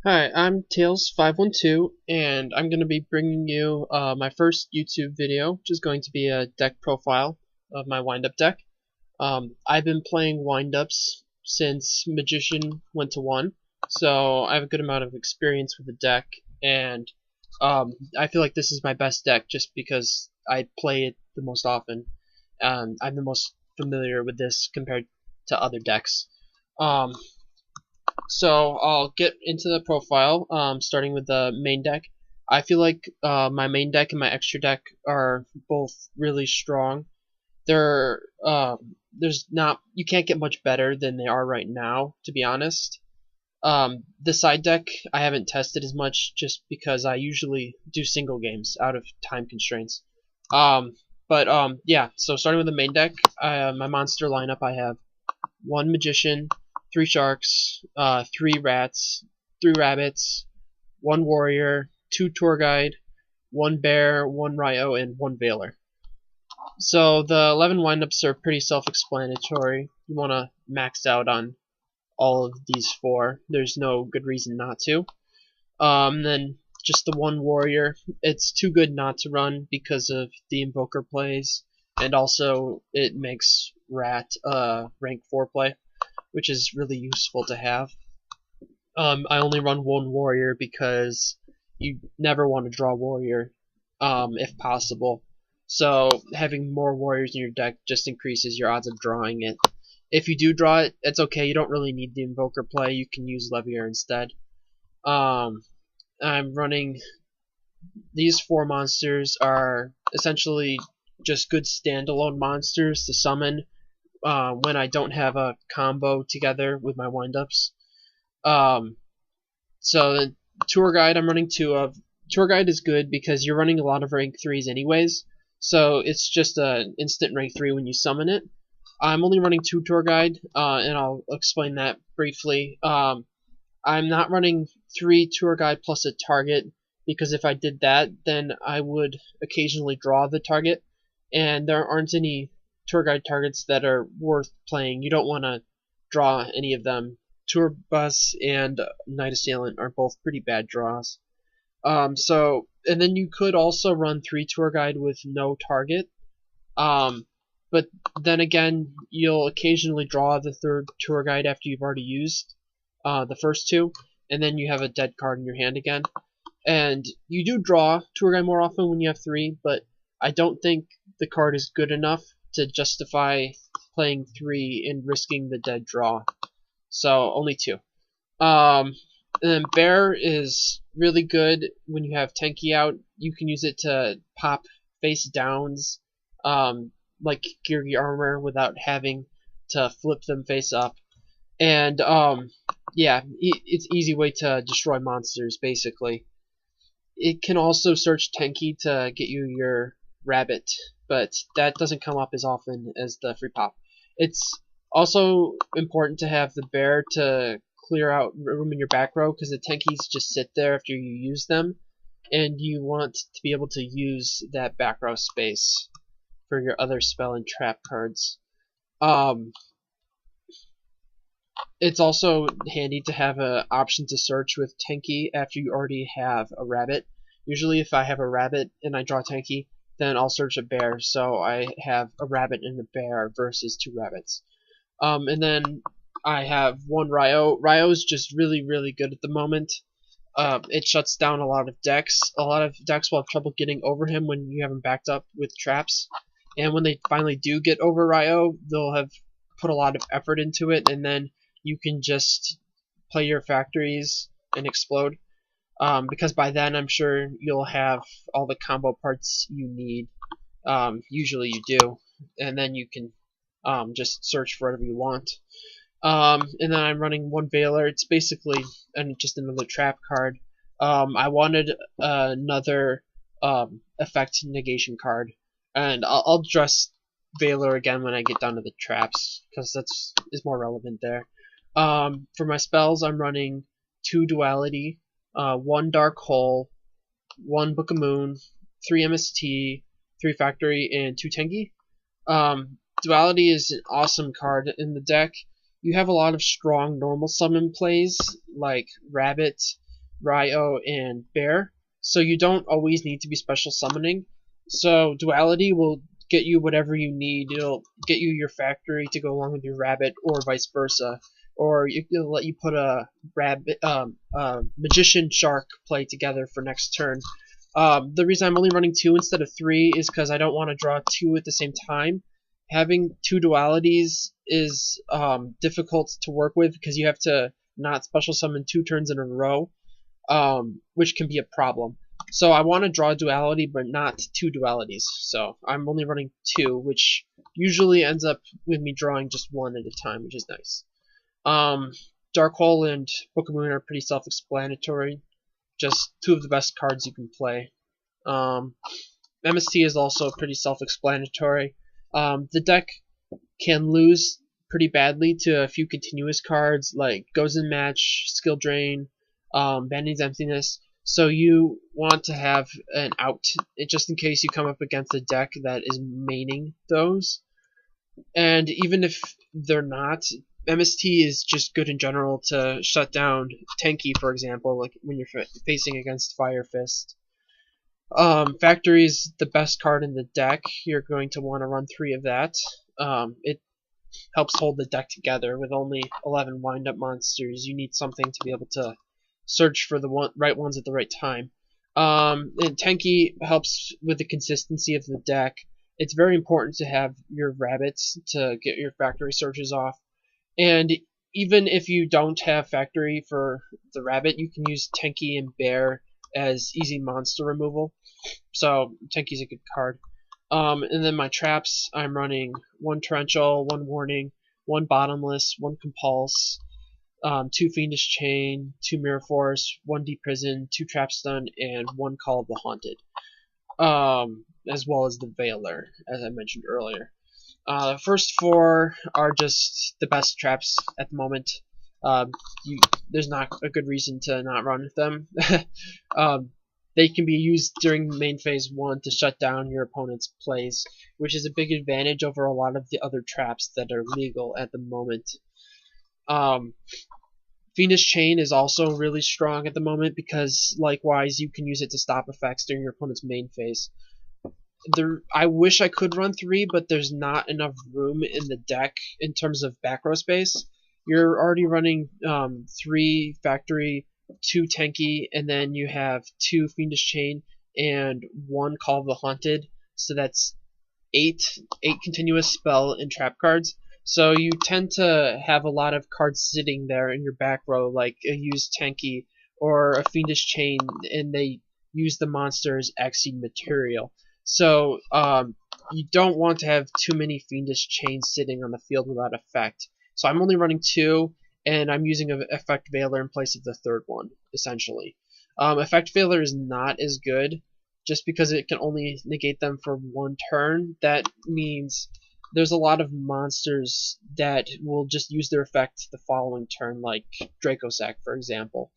Hi, I'm Tails512, and I'm going to be bringing you my first YouTube video, which is going to be a deck profile of my wind-up deck. I've been playing wind-ups since Magician went to 1, so I have a good amount of experience with the deck, and I feel like this is my best deck just because I play it the most often. I'm the most familiar with this compared to other decks. Um, so I'll get into the profile, starting with the main deck. I feel like my main deck and my extra deck are both really strong. There's not, you can't get much better than they are right now, to be honest. The side deck I haven't tested as much just because I usually do single games out of time constraints. Yeah. So starting with the main deck, my monster lineup, I have one magician, three sharks, three rats, three rabbits, one warrior, two tour guide, one bear, one Ryo, and one Veiler. So the 11 windups are pretty self-explanatory. You want to max out on all of these four. There's no good reason not to. Then just the one warrior. It's too good not to run because of the invoker plays, and also it makes rat rank 4 play, which is really useful to have. I only run one warrior because you never want to draw warrior, if possible. So having more warriors in your deck just increases your odds of drawing it. If you do draw it, it's okay. You don't really need the invoker play. You can use Levier instead. I'm running these four monsters are essentially just good standalone monsters to summon when I don't have a combo together with my windups. So the tour guide I'm running two of. Tour guide is good because you're running a lot of rank 3s anyways, so it's just an instant rank 3 when you summon it. I'm only running two tour guide, and I'll explain that briefly. I'm not running 3 tour guide plus a target because if I did that, then I would occasionally draw the target, and there aren't any tour guide targets that are worth playing. You don't want to draw any of them. Tour Bus and Night Assailant are both pretty bad draws. And then you could also run 3 tour guide with no target. But then again, you'll occasionally draw the third tour guide after you've already used the first two, and then you have a dead card in your hand again. And you do draw tour guide more often when you have 3, but I don't think the card is good enough to justify playing 3 and risking the dead draw. So only 2. And then Bear is really good when you have Tenki out. You can use it to pop face downs, like Geargi Armor, without having to flip them face up. And yeah, it's easy way to destroy monsters basically. It can also search Tenki to get you your rabbit, but that doesn't come up as often as the free pop. It's also important to have the bear to clear out room in your back row because the Tenkis just sit there after you use them, and you want to be able to use that back row space for your other spell and trap cards. It's also handy to have an option to search with Tenki after you already have a rabbit. Usually if I have a rabbit and I draw Tenki, then I'll search a bear, so I have a rabbit and a bear versus 2 rabbits. And then I have one Ryo. Ryo is just really, really good at the moment. It shuts down a lot of decks. A lot of decks will have trouble getting over him when you have him backed up with traps. And when they finally do get over Ryo, they'll have put a lot of effort into it, and then you can just play your factories and explode. Because by then I'm sure you'll have all the combo parts you need. Usually you do. And then you can just search for whatever you want. And then I'm running one Veiler. It's basically just another trap card. I wanted another effect negation card, and I'll address Veiler again when I get down to the traps because is more relevant there. For my spells, I'm running 2 Duality, 1 Dark Hole, 1 Book of Moon, 3 MST, 3 Factory, and 2 Tenki. Duality is an awesome card in the deck. You have a lot of strong normal summon plays like Rabbit Ryo, and Bear, so you don't always need to be special summoning. So duality will get you whatever you need. It'll get you your factory to go along with your rabbit, or vice versa. Or it'll let you put a rabbit, magician shark play together for next turn. The reason I'm only running 2 instead of 3 is because I don't want to draw 2 at the same time. Having 2 dualities is difficult to work with because you have to not special summon 2 turns in a row, which can be a problem. So I want to draw duality, but not 2 dualities. So I'm only running 2, which usually ends up with me drawing just 1 at a time, which is nice. Darkhole and Book of Moon are pretty self-explanatory. Just 2 of the best cards you can play. MST is also pretty self-explanatory. The deck can lose pretty badly to a few continuous cards like Goes in Match, Skill Drain, Banning's Emptiness. So you want to have an out just in case you come up against a deck that is maining those. And even if they're not, MST is just good in general to shut down Tenki, for example, like when you're facing against Fire Fist. Factory is the best card in the deck. You're going to want to run 3 of that. It helps hold the deck together. With only 11 wind-up monsters, you need something to be able to search for the right ones at the right time. And Tenki helps with the consistency of the deck. It's very important to have your rabbits to get your factory searches off. And even if you don't have factory for the rabbit, you can use Tenki and Bear as easy monster removal. So Tenki's a good card. And then my traps, I'm running 1 Torrential, 1 Warning, 1 Bottomless, 1 Compulse, 2 Fiendish Chain, 2 Mirror Force, 1 Deep Prison, 2 Trap Stun, and 1 Call of the Haunted. As well as the Veiler, as I mentioned earlier. The first 4 are just the best traps at the moment. There's not a good reason to not run them. They can be used during main phase 1 to shut down your opponent's plays, which is a big advantage over a lot of the other traps that are legal at the moment. Fiendish Chain is also really strong at the moment because, likewise, you can use it to stop effects during your opponent's main phase. I wish I could run 3, but there's not enough room in the deck in terms of back row space. You're already running 3 Factory, 2 Tenki, and then you have 2 Fiendish Chain and 1 Call of the Haunted. So that's 8 continuous spell and trap cards. So you tend to have a lot of cards sitting there in your back row, like a used Tenki or a Fiendish Chain, and they use the monster's Exceed material. So you don't want to have too many Fiendish Chains sitting on the field without effect. So I'm only running 2, and I'm using an Effect Veiler in place of the 3rd one, essentially. Effect Veiler is not as good, just because it can only negate them for 1 turn. That means there's a lot of monsters that will just use their effect the following turn, like Dracosac, for example.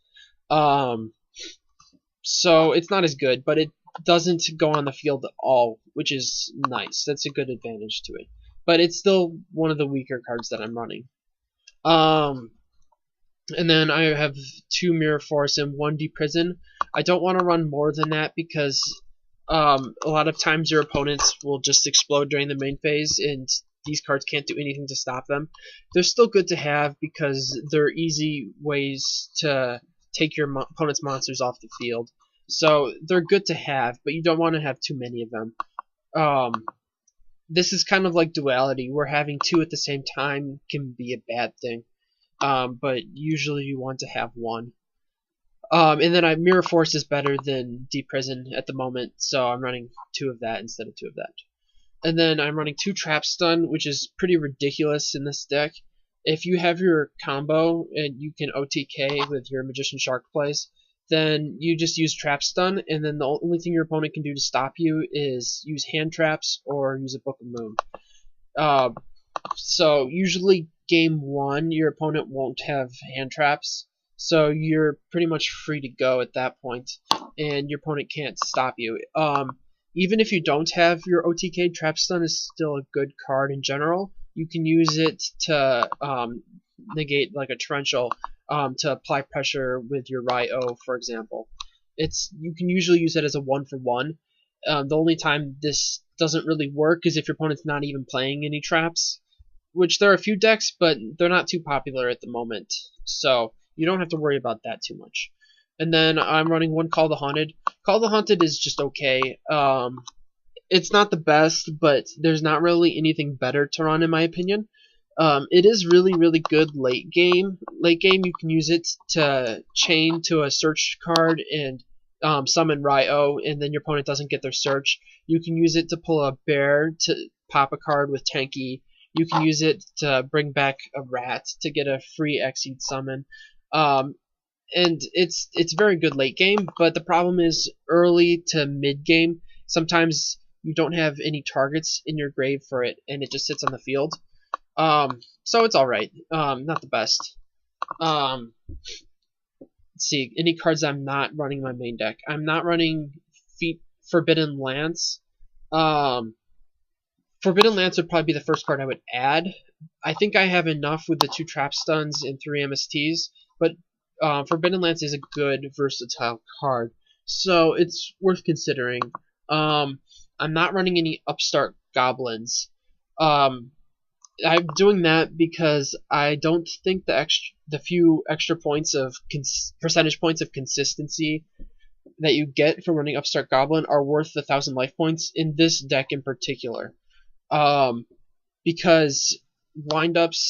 So it's not as good, but it doesn't go on the field at all, which is nice. That's a good advantage to it. But it's still one of the weaker cards that I'm running. And then I have 2 Mirror Force and 1 Deep Prison. I don't want to run more than that because a lot of times your opponents will just explode during the main phase, and these cards can't do anything to stop them. They're still good to have because they're easy ways to take your opponent's monsters off the field. So they're good to have, but you don't want to have too many of them. This is kind of like duality, where having 2 at the same time can be a bad thing. But usually you want to have 1. And then Mirror Force is better than Deep Prison at the moment, so I'm running 2 of that instead of 2 of that. And then I'm running 2 Trap Stun, which is pretty ridiculous in this deck. If you have your combo and you can OTK with your Magician Shark plays, then you just use Trap Stun, and then the only thing your opponent can do to stop you is use hand traps or use a Book of Moon. So usually game 1, your opponent won't have hand traps, so you're pretty much free to go at that point, and your opponent can't stop you. Even if you don't have your OTK, Trap Stun is still a good card in general. You can use it to negate like a Torrential to apply pressure with your Ryo, for example. You can usually use it as a 1-for-1. The only time this doesn't really work is if your opponent's not even playing any traps, which there are a few decks, but they're not too popular at the moment, so you don't have to worry about that too much. And then I'm running one Call the Haunted. Call the Haunted is just okay. It's not the best, but there's not really anything better to run in my opinion. It is really, really good late game. Late game, you can use it to chain to a search card and summon Ryo, and then your opponent doesn't get their search. You can use it to pull a bear to pop a card with Tanky. You can use it to bring back a rat to get a free Exceed summon. And it's very good late game, but the problem is early to mid game, sometimes you don't have any targets in your grave for it, and it just sits on the field. So it's alright. Not the best. Let's see, any cards I'm not running in my main deck. I'm not running Forbidden Lance. Forbidden Lance would probably be the first card I would add. I think I have enough with the 2 Trap Stuns and 3 MSTs, but Forbidden Lance is a good, versatile card, so it's worth considering. I'm not running any Upstart Goblins. I'm doing that because I don't think the few extra points of percentage points of consistency that you get from running Upstart Goblin are worth 1,000 life points in this deck in particular. Because windups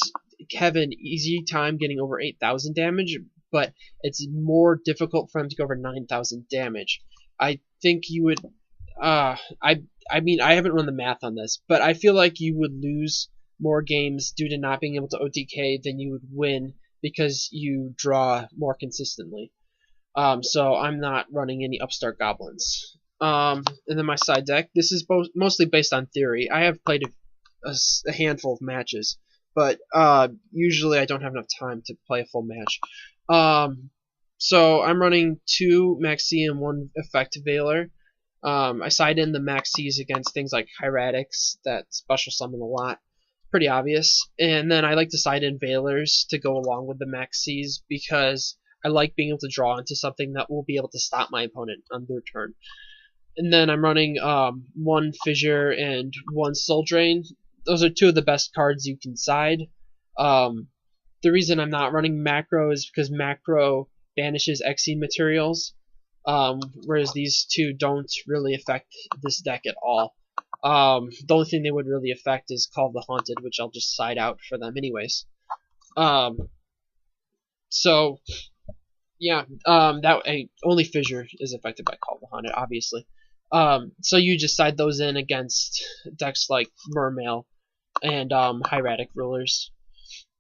have an easy time getting over 8,000 damage, but it's more difficult for them to go over 9,000 damage. I think you would. I mean, I haven't run the math on this, but I feel like you would lose more games due to not being able to OTK than you would win because you draw more consistently. So I'm not running any Upstart Goblins. And then my side deck, this is mostly based on theory. I have played a handful of matches, but usually I don't have enough time to play a full match. So I'm running 2 Maxi and 1 Effect Veiler. I side in the Maxis against things like Hieratics that special summon a lot. Pretty obvious. And then I like to side in Veilers to go along with the Maxis because I like being able to draw into something that will be able to stop my opponent on their turn. And then I'm running 1 Fissure and 1 Soul Drain. Those are 2 of the best cards you can side. The reason I'm not running Macro is because Macro banishes Exceed materials, whereas these 2 don't really affect this deck at all. The only thing they would really affect is Call of the Haunted, which I'll just side out for them anyways. So yeah, only Fissure is affected by Call of the Haunted, obviously. So you just side those in against decks like Mermail and Hieratic Rulers.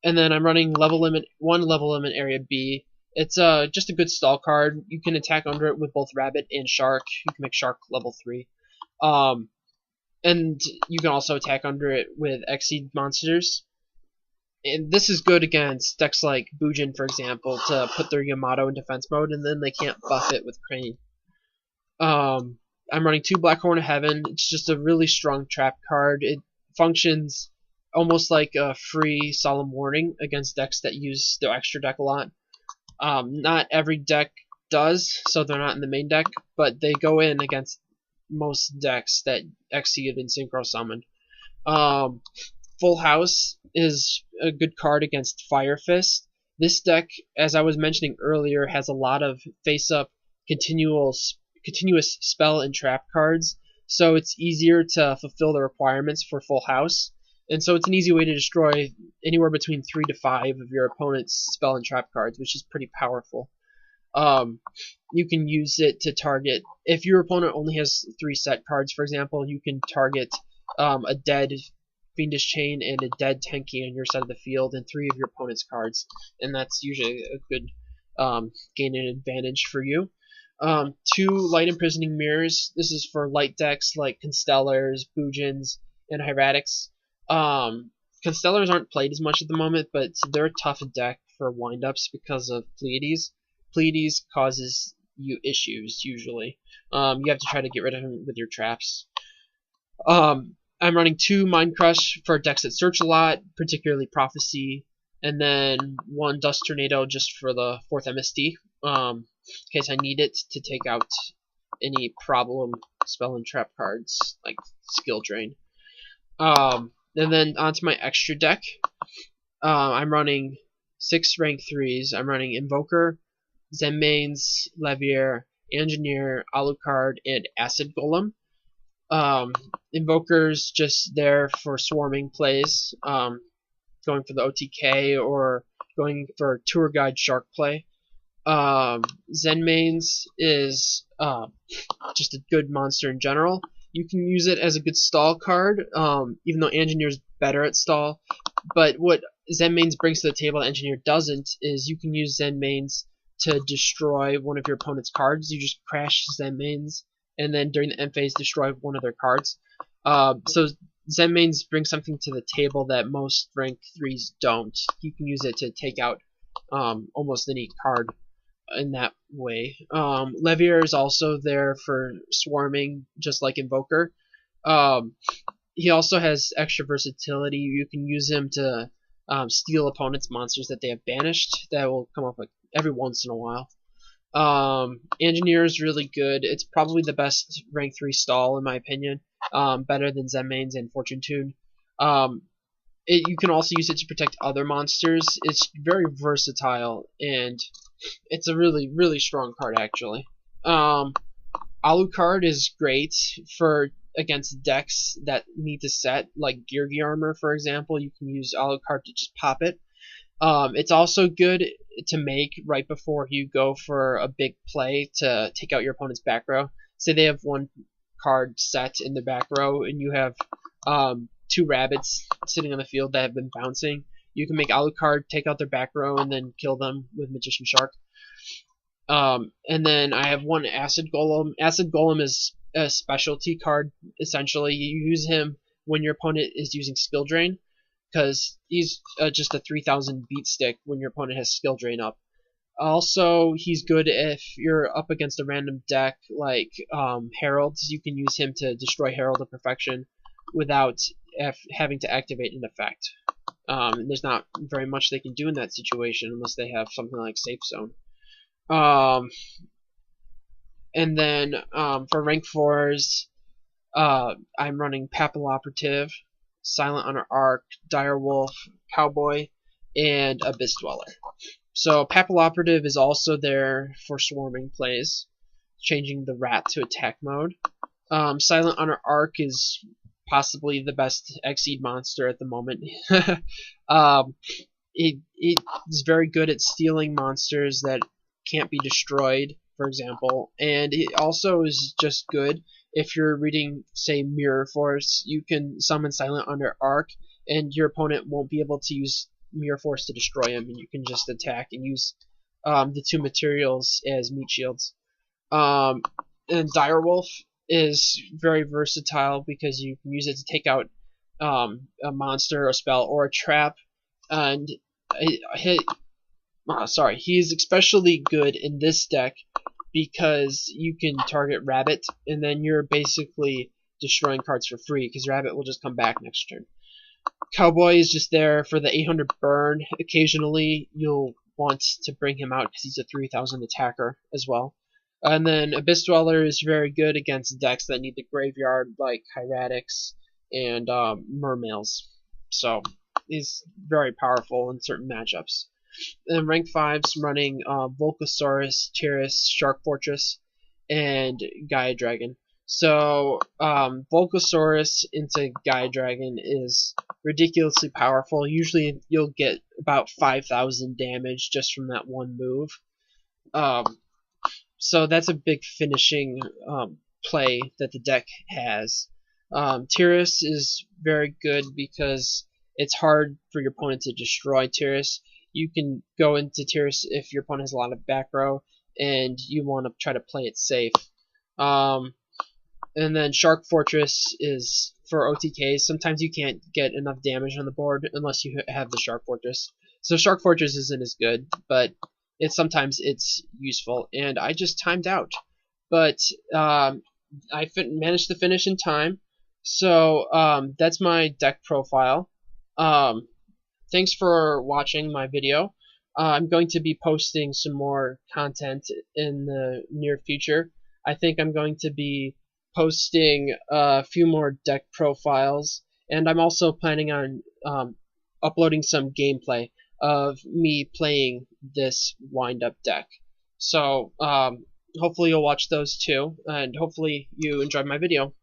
And then I'm running 1 level limit area B. It's just a good stall card. You can attack under it with both Rabbit and Shark. You can make Shark level 3. And you can also attack under it with Exceed monsters. And this is good against decks like Bujin, for example, to put their Yamato in defense mode, and then they can't buff it with Crane. I'm running 2 Black Horn of Heaven. It's just a really strong trap card. It functions almost like a free Solemn Warning against decks that use their extra deck a lot. Not every deck does, so they're not in the main deck, but they go in against most decks that Exceed and Synchro summon. Full House is a good card against Fire Fist. This deck, as I was mentioning earlier, has a lot of face-up continuous spell and trap cards, so it's easier to fulfill the requirements for Full House. And so it's an easy way to destroy anywhere between 3 to 5 of your opponent's spell and trap cards, which is pretty powerful. You can use it to target, if your opponent only has 3 set cards, for example, you can target a dead Fiendish Chain and a dead Tenki on your side of the field and 3 of your opponent's cards, and that's usually a good gain an advantage for you. 2 Light Imprisoning Mirrors. This is for light decks like Constellars, Bujins, and Hieratics. Constellars aren't played as much at the moment, but they're a tough deck for windups because of Pleiades. Pleiades causes you issues, usually. You have to try to get rid of him with your traps. I'm running 2 Mind Crush for decks that search a lot, particularly Prophecy. and then 1 Dust Tornado just for the 4th MSD, in case I need it to take out any problem spell and trap cards like Skill Drain. And then onto my extra deck. I'm running 6 rank 3s. I'm running Invoker, Zenmaines, Levier, Engineer, Alucard, and Acid Golem. Invoker's just there for swarming plays, going for the OTK or going for Tour Guide Shark play. Zenmaines is just a good monster in general. You can use it as a good stall card, even though Engineer's better at stall. But what Zenmaines brings to the table that Engineer doesn't is you can use Zenmaines to destroy one of your opponent's cards. You just crash Zenmaines, and then during the end phase destroy one of their cards. So Zenmaines bring something to the table that most rank 3s don't. You can use it to take out almost any card in that way. Levier is also there for swarming, just like Invoker. He also has extra versatility. You can use him to steal opponents' monsters that they have banished. That will come up like every once in a while. Engineer is really good. It's probably the best rank 3 stall in my opinion. Better than Zenmaines and Fortune Tune. You can also use it to protect other monsters. It's very versatile, and it's a really, really strong card, actually. Alucard is great for against decks that need to set, like Geargi Armor, for example. You can use Alucard to just pop it. It's also good to make right before you go for a big play to take out your opponent's back row. Say they have 1 card set in the back row, and you have 2 rabbits sitting on the field that have been bouncing. You can make Alucard take out their back row and then kill them with Magician Shark. And then I have 1 Acid Golem. Acid Golem is a specialty card, essentially. You use him when your opponent is using Skill Drain, because he's just a 3000 beat stick when your opponent has Skill Drain up. Also, he's good if you're up against a random deck like Heralds. You can use him to destroy Herald of Perfection without having to activate an effect. There's not very much they can do in that situation unless they have something like Safe Zone. And then for rank 4s, I'm running Papal Operative, Silent Honor Arc, Direwolf, Cowboy, and Abyss Dweller. So Papal Operative is also there for swarming plays, changing the rat to attack mode. Silent Honor Arc is possibly the best Exceed monster at the moment. It is very good at stealing monsters that can't be destroyed, for example, and it also is just good if you're reading, say, Mirror Force. You can summon Silent Honor Arc, and your opponent won't be able to use Mirror Force to destroy him, and you can just attack and use the 2 materials as meat shields. And Direwolf is very versatile because you can use it to take out a monster, a spell, or a trap. And he's especially good in this deck because you can target Rabbit, and then you're basically destroying cards for free because Rabbit will just come back next turn. Cowboy is just there for the 800 burn. Occasionally, you'll want to bring him out because he's a 3000 attacker as well. And then Abyss Dweller is very good against decks that need the graveyard, like Hieratics and Mermails. So he's very powerful in certain matchups. And rank 5's running Volcasaurus, Tiras, Shark Fortress, and Gaia Dragon. So Volcasaurus into Gaia Dragon is ridiculously powerful. Usually you'll get about 5,000 damage just from that one move. So that's a big finishing play that the deck has. Tiras is very good because it's hard for your opponent to destroy Tiras. You can go into Tiras if your opponent has a lot of back row and you want to try to play it safe. And then Shark Fortress is for OTKs. Sometimes you can't get enough damage on the board unless you have the Shark Fortress. So Shark Fortress isn't as good, but sometimes it's useful. And I just timed out, but I managed to finish in time. So that's my deck profile. thanks for watching my video. I'm going to be posting some more content in the near future. I think I'm going to be posting a few more deck profiles, and I'm also planning on uploading some gameplay of me playing this wind-up deck. So hopefully you'll watch those too, and hopefully you enjoyed my video.